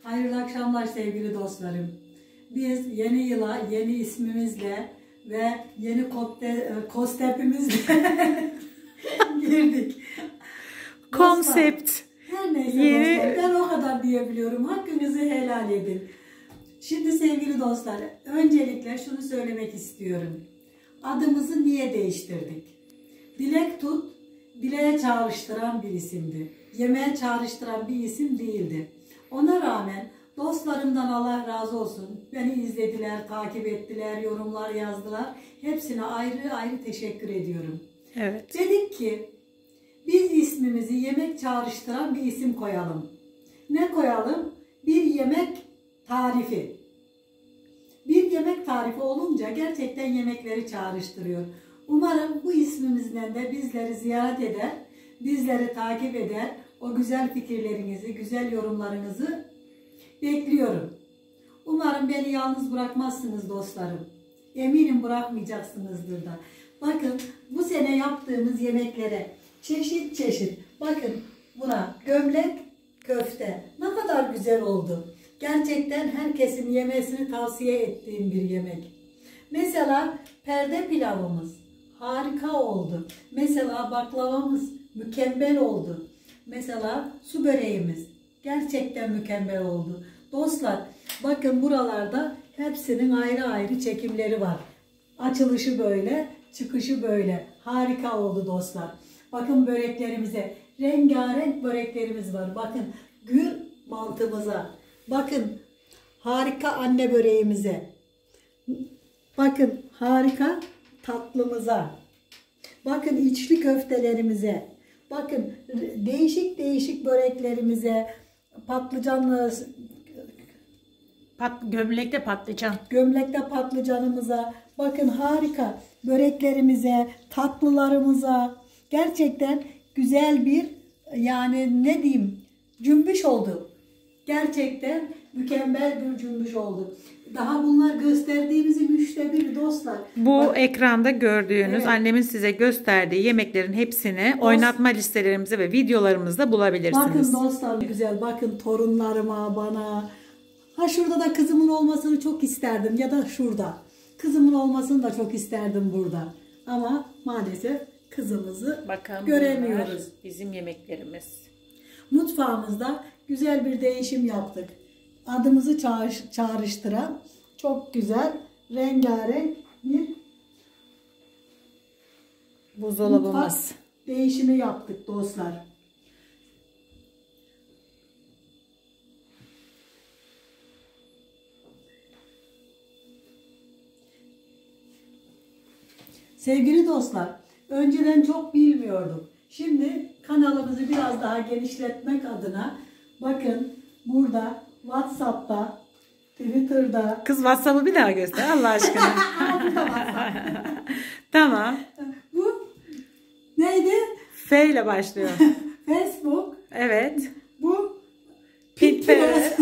Hayırlı akşamlar sevgili dostlarım. Biz yeni yıla yeni ismimizle ve yeni kostepimizle girdik. Konsept. Her neyse yeni... dostlar, ben o kadar diyebiliyorum. Hakkınızı helal edin. Şimdi sevgili dostlar, öncelikle şunu söylemek istiyorum. Adımızı niye değiştirdik? Dilek tut, dileğe çağrıştıran bir isimdi. Yemeğe çağrıştıran bir isim değildi. Ona rağmen dostlarımdan Allah razı olsun. Beni izlediler, takip ettiler, yorumlar yazdılar. Hepsine ayrı ayrı teşekkür ediyorum. Evet. Dedik ki biz ismimizi yemek çağrıştıran bir isim koyalım. Ne koyalım? Bir yemek tarifi. Bir yemek tarifi olunca gerçekten yemekleri çağrıştırıyor. Umarım bu ismimizden de bizleri ziyaret eder, bizleri takip eder. O güzel fikirlerinizi, güzel yorumlarınızı bekliyorum. Umarım beni yalnız bırakmazsınız dostlarım. Eminim bırakmayacaksınızdır da. Bakın bu sene yaptığımız yemeklere çeşit çeşit. Bakın buna gömlek köfte. Ne kadar güzel oldu. Gerçekten herkesin yemesini tavsiye ettiğim bir yemek. Mesela perde pilavımız harika oldu. Mesela baklavamız mükemmel oldu. Mesela su böreğimiz gerçekten mükemmel oldu. Dostlar bakın buralarda hepsinin ayrı ayrı çekimleri var. Açılışı böyle, çıkışı böyle. Harika oldu dostlar. Bakın böreklerimize, rengarenk böreklerimiz var. Bakın gül mantımıza, bakın harika anne böreğimize, bakın harika tatlımıza, bakın içli köftelerimize, bakın değişik değişik böreklerimize, patlıcanlı, Gömlekte patlıcan. gömlekte patlıcanımıza, bakın harika böreklerimize, tatlılarımıza. Gerçekten güzel bir, yani ne diyeyim, cümbüş oldu. Gerçekten mükemmel bir cümbüş oldu. Daha bunlar gösterdiğimizin üçte biri dostlar. Bu Bak, ekranda gördüğünüz evet, annemin size gösterdiği yemeklerin hepsini oynatma listelerimize ve videolarımızda bulabilirsiniz. bakın dostlar güzel. Bakın torunlarıma, bana. Ha şurada da kızımın olmasını çok isterdim ya da şurada. Kızımın olmasını da çok isterdim burada. Ama maalesef kızımızı Bakın göremiyoruz. bizim yemeklerimiz. Mutfağımızda güzel bir değişim yaptık. Adımızı çağrıştıran çok güzel, rengarenk bir Buzdolabımız. mutfak değişimi yaptık dostlar. Sevgili dostlar, önceden çok bilmiyordum. Şimdi kanalımızı biraz daha genişletmek adına bakın burada WhatsApp'ta, Twitter'da. Kız WhatsApp'ı bir daha göster Allah aşkına. Tamam. Bu neydi? F ile başlıyor. Facebook. Evet. Bu Pinterest.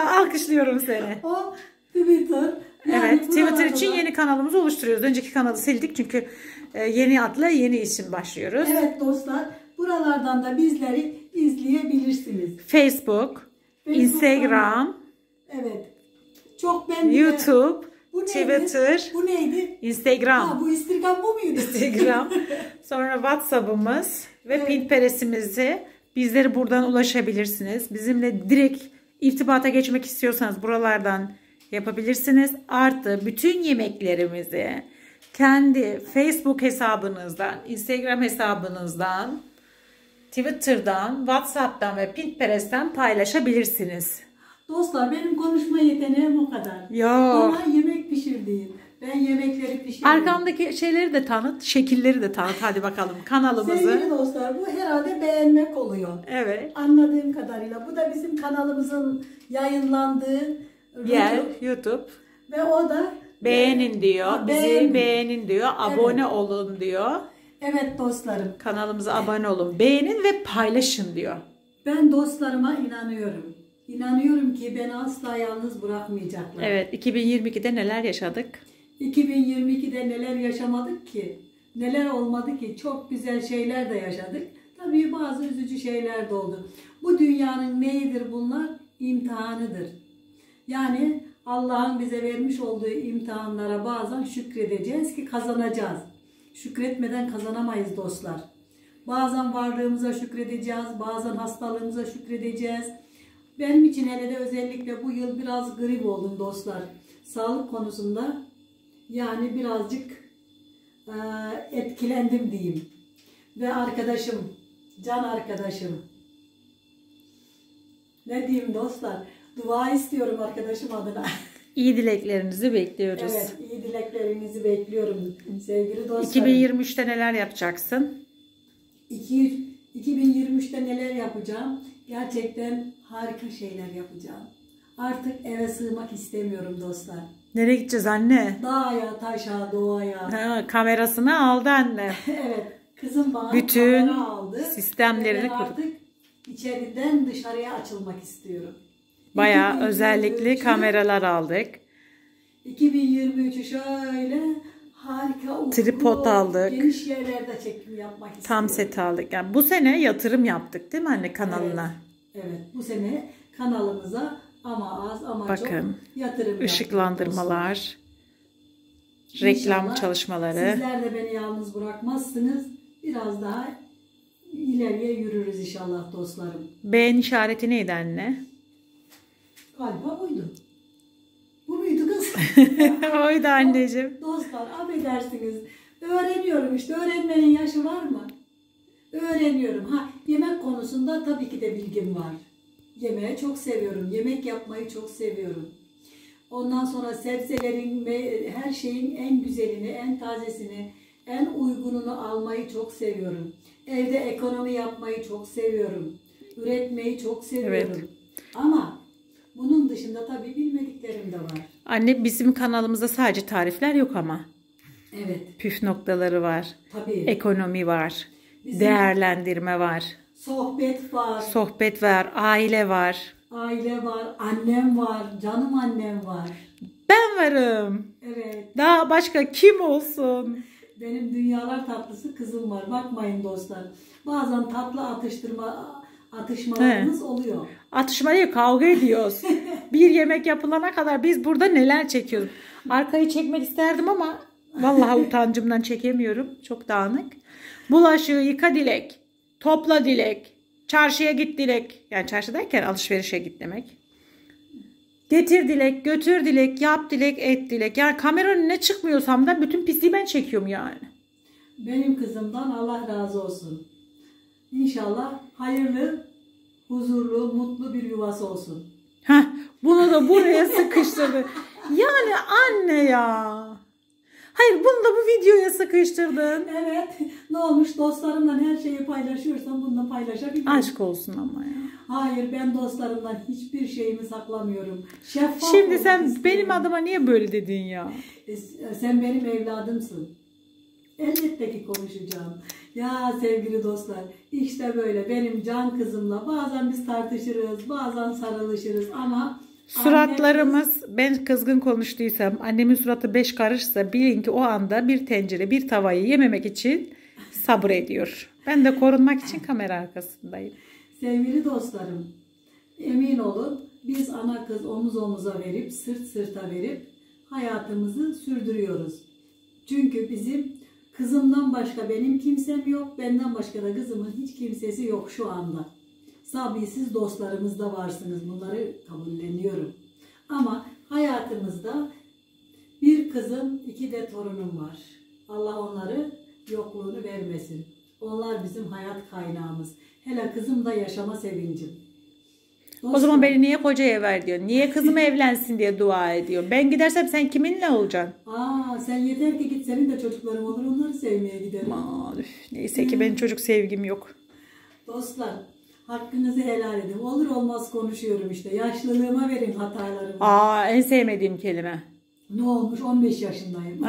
Alkışlıyorum seni. O Twitter. Evet, Twitter için da... yeni kanalımızı oluşturuyoruz. Önceki kanalı sildik çünkü yeni adla yeni isim başlıyoruz. Evet dostlar, buralardan da bizleri izleyebilirsiniz. Facebook, Instagram, evet. Çok ben YouTube, bu Twitter, bu neydi? Instagram. Ha, bu Instagram bu muydu? Instagram. Sonra WhatsApp'ımız ve evet, Pinterest'imizi bizleri buradan ulaşabilirsiniz. Bizimle direkt irtibata geçmek istiyorsanız buralardan yapabilirsiniz. Artı bütün yemeklerimizi kendi Facebook hesabınızdan, Instagram hesabınızdan, Twitter'dan, WhatsApp'tan ve Pinterest'ten paylaşabilirsiniz. Dostlar benim konuşma yeteneğim o kadar. Yok. Ama yemek pişirdiğim. Ben yemekleri pişiriyorum. Arkamdaki şeyleri de tanıt, şekilleri de tanıt. Hadi bakalım kanalımızı. Sevgili dostlar bu herhalde beğenmek oluyor. Evet. Anladığım kadarıyla. Bu da bizim kanalımızın yayınlandığı Yer, YouTube. Ve o da beğenin diyor. Bizi beğenin diyor. Evet. Abone olun diyor. Evet dostlarım. Kanalımıza abone olun. Beğenin ve paylaşın diyor. Ben dostlarıma inanıyorum. İnanıyorum ki beni asla yalnız bırakmayacaklar. Evet, 2022'de neler yaşadık? 2022'de neler yaşamadık ki? Neler olmadı ki? Çok güzel şeyler de yaşadık. Tabii bazı üzücü şeyler de oldu. Bu dünyanın neyidir bunlar? imtihanıdır. Yani Allah'ın bize vermiş olduğu imtihanlara bazen şükredeceğiz ki kazanacağız. Şükretmeden kazanamayız dostlar. Bazen varlığımıza şükredeceğiz, bazen hastalığımıza şükredeceğiz. Benim için hele de özellikle bu yıl biraz grip oldum dostlar. Sağlık konusunda yani birazcık etkilendim diyeyim. Ve arkadaşım, can arkadaşım. Ne diyeyim dostlar? Dua istiyorum arkadaşım adına. İyi dileklerinizi bekliyoruz. Evet, iyi dileklerinizi bekliyorum sevgili dostlarım. 2023'te neler yapacaksın? 2023'te neler yapacağım? Gerçekten harika şeyler yapacağım. Artık eve sığmak istemiyorum dostlar. Nereye gideceğiz anne? Dağa, taşa, doğaya. Ha, kamerasını aldı anne. Evet, kızım bana bütün kamera aldı. sistemlerini kurdu. Artık içeriden dışarıya açılmak istiyorum. Bayağı özellikli kameralar aldık. 2023'ü şöyle harika, Tripod aldık. Geniş yerlerde çekim yapmak istiyorum. Tam set aldık. Yani bu sene yatırım yaptık değil mi anne kanalına? Evet, bu sene kanalımıza ama az ama Bakın, çok yatırım ışıklandırmalar, reklam İnşallah çalışmaları. Sizler de beni yalnız bırakmazsınız. Biraz daha ileriye yürürüz inşallah dostlarım. Beğen işareti neydi anne? Galiba buydu. Bu muydu kız? Oydu anneciğim. Dostlar affedersiniz. Öğreniyorum işte. Öğrenmenin yaşı var mı? Öğreniyorum. Ha, yemek konusunda tabii ki de bilgim var. Yemeği çok seviyorum. Yemek yapmayı çok seviyorum. Ondan sonra sebzelerin ve her şeyin en güzelini, en tazesini, en uygununu almayı çok seviyorum. Evde ekonomi yapmayı çok seviyorum. Üretmeyi çok seviyorum. Evet. Ama bunun dışında tabii bilmediklerim de var. Anne bizim kanalımızda sadece tarifler yok ama. Evet. Püf noktaları var. Tabii. Ekonomi var. Bizim değerlendirme var. sohbet var. Sohbet var. Aile var. Aile var. Annem var. Canım annem var. Ben varım. Evet. Daha başka kim olsun? Benim dünyalar tatlısı kızım var. Bakmayın dostlar. Bazen tatlı atışmalarımız oluyor. Atışma değil, kavga ediyoruz. Bir yemek yapılana kadar biz burada neler çekiyoruz. Arkayı çekmek isterdim ama vallahi utancımdan çekemiyorum. Çok dağınık. Bulaşığı yıka Dilek. Topla Dilek. Çarşıya git Dilek. Yani çarşı derken alışverişe git demek. Getir Dilek, götür Dilek, yap Dilek, et Dilek. Yani kameranın önüne çıkmıyorsam da bütün pisliği ben çekiyorum yani. Benim kızımdan Allah razı olsun. İnşallah hayırlı, huzurlu, mutlu bir yuvası olsun. Heh, bunu da buraya sıkıştırdı. Yani anne ya. Hayır, bunu da bu videoya sıkıştırdın. Evet. Ne olmuş, dostlarımla her şeyi paylaşıyorsam bunu da paylaşabilirim. Aşk olsun ama ya. Hayır, ben dostlarımdan hiçbir şeyimi saklamıyorum. Şeffaf Şimdi olmak sen istiyorum. benim adıma niye böyle dedin ya? Sen benim evladımsın. Elbette ki konuşacağım. Ya sevgili dostlar, işte böyle benim can kızımla bazen biz tartışırız, bazen sarılışırız ama Suratlarımız, ben kızgın konuştuysam, annemin suratı 5 karışsa bilin ki o anda bir tencere, bir tavayı yememek için sabır ediyor. Ben de korunmak için kamera arkasındayım. sevgili dostlarım, emin olun biz ana kız omuz omuza verip, sırt sırta verip hayatımızı sürdürüyoruz. Çünkü bizim kızımdan başka benim kimsem yok, benden başka da kızımın hiç kimsesi yok şu anda. Sabisiz dostlarımız da varsınız, bunları kabulleniyorum. Ama hayatımızda bir kızım, 2 de torunum var. Allah onları yokluğunu vermesin. Onlar bizim hayat kaynağımız. Hele kızım da yaşama sevincim. Dostlar, O zaman beni niye kocaya ver diyor. Niye kızım evlensin diye dua ediyor. Ben gidersem sen kiminle olacaksın? sen yeter ki git, senin de çocukların olur, onları sevmeye giderim. Aman, neyse ki benim çocuk sevgim yok. Dostlar, hakkınızı helal edin. Olur olmaz konuşuyorum işte. Yaşlılığıma verin hatalarımı. En sevmediğim kelime. Ne olmuş? 15 yaşındayım.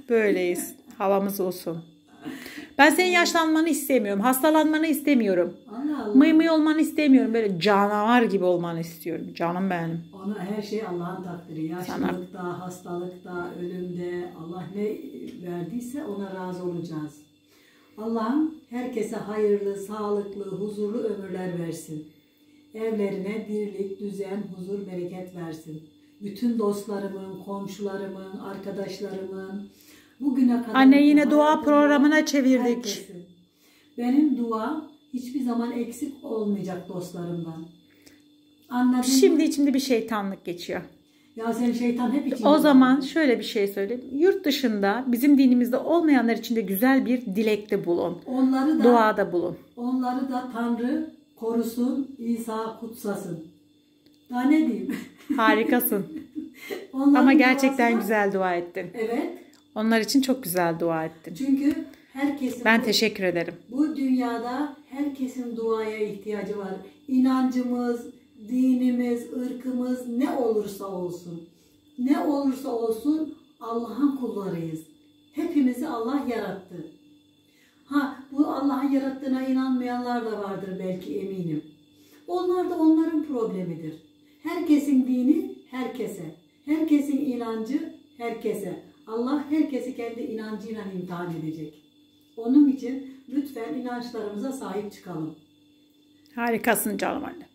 Böyleyiz. Havamız olsun. Ben senin yaşlanmanı istemiyorum. Hastalanmanı istemiyorum. Allah Allah. Mıy mıy olmanı istemiyorum. Böyle canavar gibi olmanı istiyorum. Canım benim. Ona her şey Allah'ın takdiri. Yaşlılıkta, hastalıkta, ölümde Allah ne verdiyse ona razı olacağız. Allah'ım herkese hayırlı, sağlıklı, huzurlu ömürler versin. evlerine dirlik, düzen, huzur, bereket versin. Bütün dostlarımın, komşularımın, arkadaşlarımın bugüne kadar... Anne yine dua programına çevirdik. Herkesin. Benim dua hiçbir zaman eksik olmayacak dostlarımdan. Anladın Şimdi mı? içimde bir şeytanlık geçiyor. Ya sen şeytan hep içinde. O zaman şöyle bir şey söyleyeyim. Yurt dışında bizim dinimizde olmayanlar için de güzel bir dilekte bulun. Onları da, duada bulun. Onları da Tanrı korusun, İsa kutsasın. Daha ne diyeyim? Harikasın. Onların Ama gerçekten duasına, güzel dua ettin. Evet. Onlar için çok güzel dua ettin. Çünkü herkesin Ben teşekkür ederim. Bu dünyada herkesin duaya ihtiyacı var. İnancımız, dinimiz, ırkımız ne olursa olsun. Ne olursa olsun Allah'ın kullarıyız. Hepimizi Allah yarattı. Bu Allah'ın yarattığına inanmayanlar da vardır belki, eminim. Onlar da onların problemidir. Herkesin dini herkese. Herkesin inancı herkese. Allah herkesi kendi inancıyla imtihan edecek. Onun için lütfen inançlarımıza sahip çıkalım. Harikasın canım anne.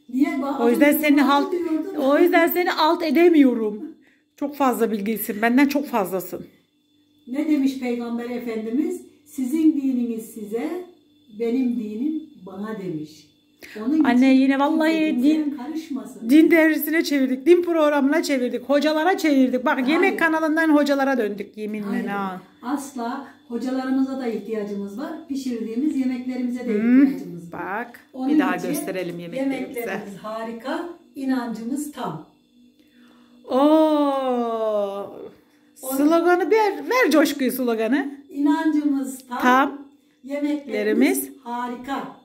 Niye? O yüzden seni alt edemiyorum. Çok fazla bilgilisin. Benden çok fazlasın. Ne demiş Peygamber Efendimiz? Sizin dininiz size, benim dinim bana demiş. Onun anne yine vallahi din dersine çevirdik. Din programına çevirdik. Hocalara çevirdik. Bak yemek kanalından hocalara döndük yeminle. Asla, hocalarımıza da ihtiyacımız var. Pişirdiğimiz yemeklerimize de ihtiyacımız var. Bak bir daha gösterelim yemeklerimize. Yemeklerimiz harika, inancımız tam. Sloganı ver coşkuyu sloganı. İnancımız tam. Yemeklerimiz harika.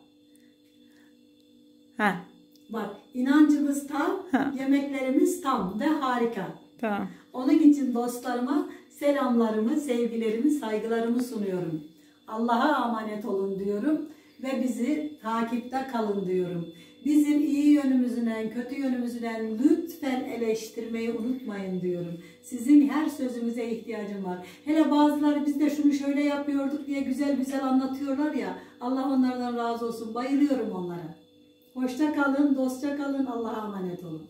Bak, inancımız tam, yemeklerimiz tam ve harika. Tamam. Onun için dostlarıma selamlarımı, sevgilerimi, saygılarımı sunuyorum. Allah'a emanet olun diyorum ve bizi takipte kalın diyorum. Bizim iyi yönümüzden, kötü yönümüzden lütfen eleştirmeyi unutmayın diyorum. Sizin her sözünüze ihtiyacım var. Hele bazıları biz de şunu şöyle yapıyorduk diye güzel güzel anlatıyorlar ya. Allah onlardan razı olsun. Bayılıyorum onlara. Hoşça kalın, dostça kalın. Allah'a emanet olun.